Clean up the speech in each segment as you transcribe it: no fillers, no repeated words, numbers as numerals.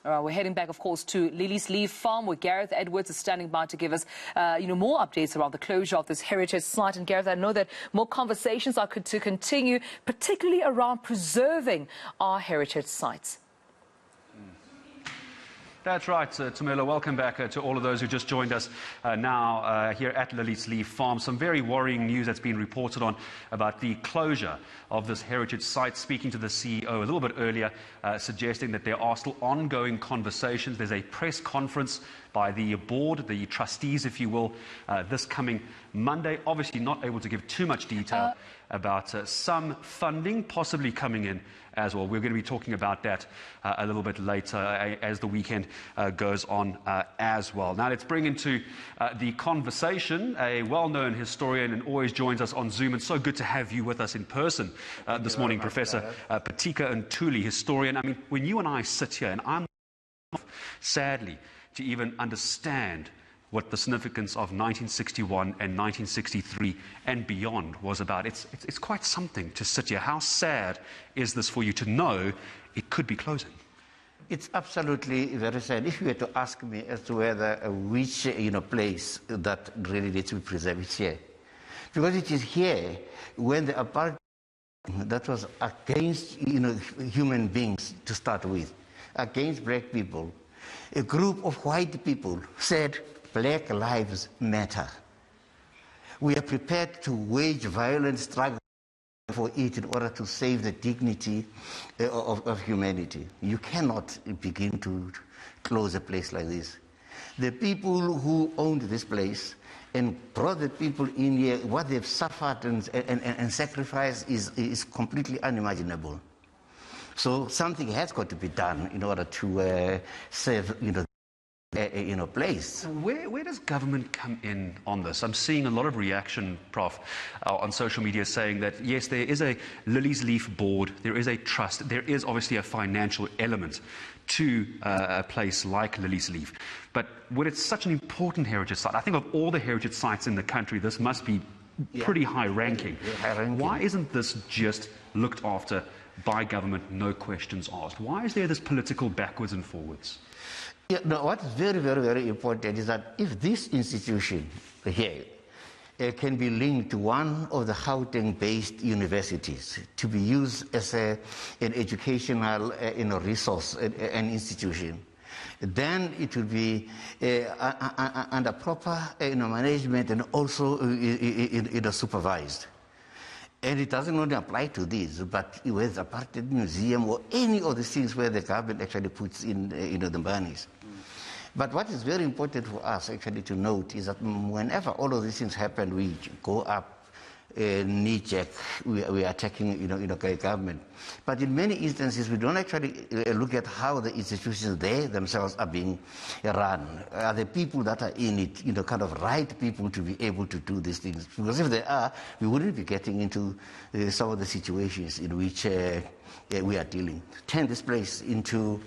We're heading back, of course, to Liliesleaf Farm, where Gareth Edwards is standing by to give us, more updates around the closure of this heritage site. And Gareth, I know that more conversations are to continue, particularly around preserving our heritage sites. That's right, Tamila. Welcome back to all of those who just joined us now here at Liliesleaf Farm. Some very worrying news that's been reported on about the closure of this heritage site. Speaking to the CEO a little bit earlier, suggesting that there are still ongoing conversations. There's a press conference by the board, the trustees, if you will, this coming Monday. Obviously not able to give too much detail about some funding possibly coming in as well. We're going to be talking about that a little bit later as the weekend goes on as well. Now let's bring into the conversation a well-known historian and always joins us on Zoom. And so good to have you with us in person this morning, Professor Petia van Zyl, historian. I mean, when you and I sit here, and I'm sadly to even understand what the significance of 1961 and 1963 and beyond was about. It's quite something to sit here. How sad is this for you to know it could be closing? It's absolutely very sad. If you were to ask me as to whether which place that really needs to be preserved, it's here. Because it is here when the apartheid that was against human beings to start with, against black people, a group of white people said, Black lives matter. We are prepared to wage violent struggle for it in order to save the dignity of humanity. You cannot begin to close a place like this. The people who owned this place and brought the people in here, what they've suffered and sacrificed is completely unimaginable. So something has got to be done in order to save, place. Where does government come in on this? I'm seeing a lot of reaction, Prof, on social media saying that, yes, there is a Liliesleaf board, there is a trust, there is obviously a financial element to a place like Liliesleaf. But when it's such an important heritage site, I think of all the heritage sites in the country, this must be pretty high ranking. Why isn't this just looked after by government, no questions asked? Why is there this political backwards and forwards? Yeah, no, what is very, very, very important is that if this institution here can be linked to one of the Gauteng-based universities to be used as an educational resource, an institution, then it will be under proper management and also supervised. And it doesn't only apply to this, but with a apartheid museum or any of the things where the government actually puts in the monies. But what is very important for us actually to note is that whenever all of these things happen, we go up, knee-jerk, we are attacking government. But in many instances, we don't actually look at how the institutions they themselves are being run. Are the people that are in it, kind of right people to be able to do these things? Because if they are, we wouldn't be getting into some of the situations in which we are dealing. Turn this place into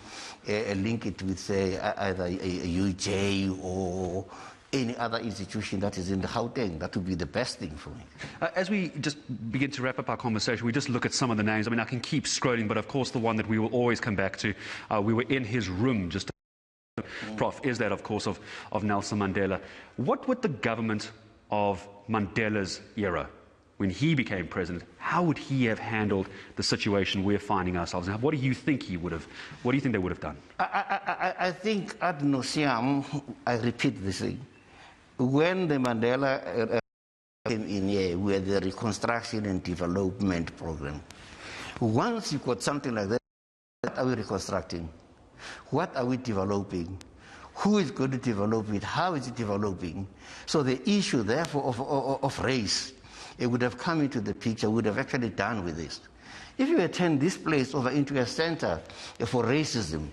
link it with either a UJ or any other institution that is in the Gauteng. That would be the best thing for me. As we just begin to wrap up our conversation, we just look at some of the names. I mean, I can keep scrolling, but of course the one that we will always come back to, we were in his room just Prof, is that, of course, of Nelson Mandela. What would the government of Mandela's era, when he became president, how would he have handled the situation we're finding ourselves in? What do you think he would have, what do you think they would have done? I think ad nauseam, I repeat this thing, when the Mandela came in here with the reconstruction and development program, once you got something like that, what are we reconstructing? What are we developing? Who is going to develop it? How is it developing? So the issue, therefore, of race, it would have come into the picture, would have actually done with this. If you turn this place over into a center for racism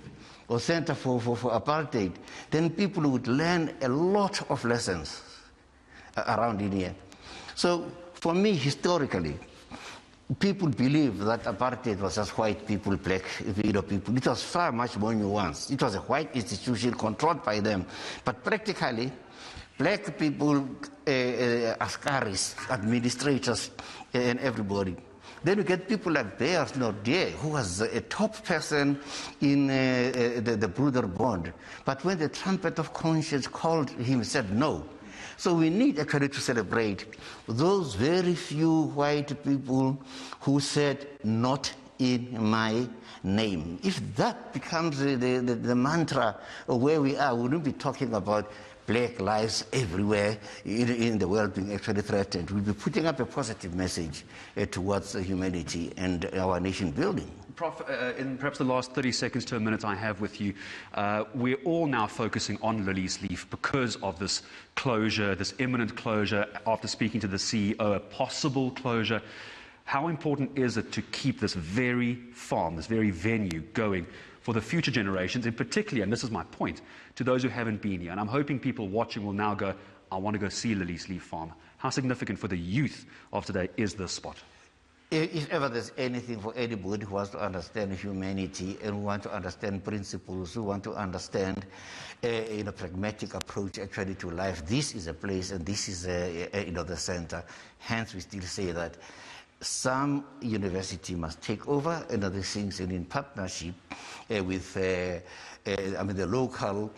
or center for apartheid, then people would learn a lot of lessons around in here. So for me, historically, people believe that apartheid was just white people, black people. It was far much more nuanced. It was a white institution controlled by them. But practically, black people, askaris, administrators, and everybody Then we get people like Beyers Nordier, who was a top person in the Broederbond. But when the trumpet of conscience called him, he said no. So we need actually to celebrate those very few white people who said, not in my name. If that becomes the mantra of where we are, we wouldn't be talking about black lives everywhere in the world being actually threatened. We'll be putting up a positive message towards humanity and our nation building. Prof, in perhaps the last 30 seconds to a minute I have with you, we're all now focusing on Liliesleaf because of this closure, this imminent closure, after speaking to the CEO, a possible closure. How important is it to keep this very farm, this very venue going for the future generations, in particular, and this is my point, to those who haven't been here? And I'm hoping people watching will now go, I want to go see Liliesleaf Farm. How significant for the youth of today is this spot? If ever there's anything for anybody who wants to understand humanity and who want to understand principles, who want to understand a pragmatic approach actually to life, this is a place and this is the center. Hence, we still say that some university must take over and other things, and in partnership with the local,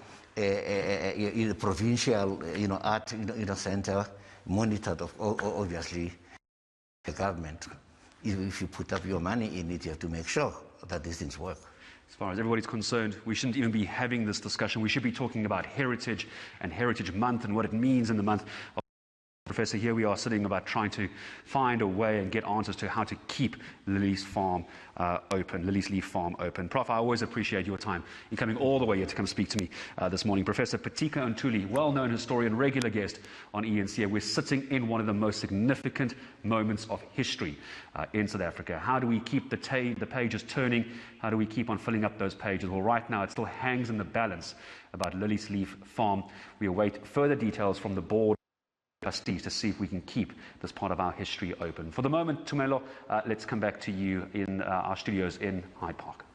provincial, art, center, monitored, obviously, the government. If you put up your money in it, you have to make sure that these things work. As far as everybody's concerned, we shouldn't even be having this discussion. We should be talking about heritage and Heritage Month and what it means in the month. Professor, here we are sitting about trying to find a way and get answers to how to keep Liliesleaf Farm open. Prof, I always appreciate your time in coming all the way here to come speak to me this morning. Professor Petia van Zyl, well-known historian, regular guest on ENC. We're sitting in one of the most significant moments of history in South Africa. How do we keep the pages turning? How do we keep on filling up those pages? Well, right now it still hangs in the balance about Liliesleaf Farm. We await further details from the board trustees to see if we can keep this part of our history open. For the moment, Tumelo, let's come back to you in our studios in Hyde Park.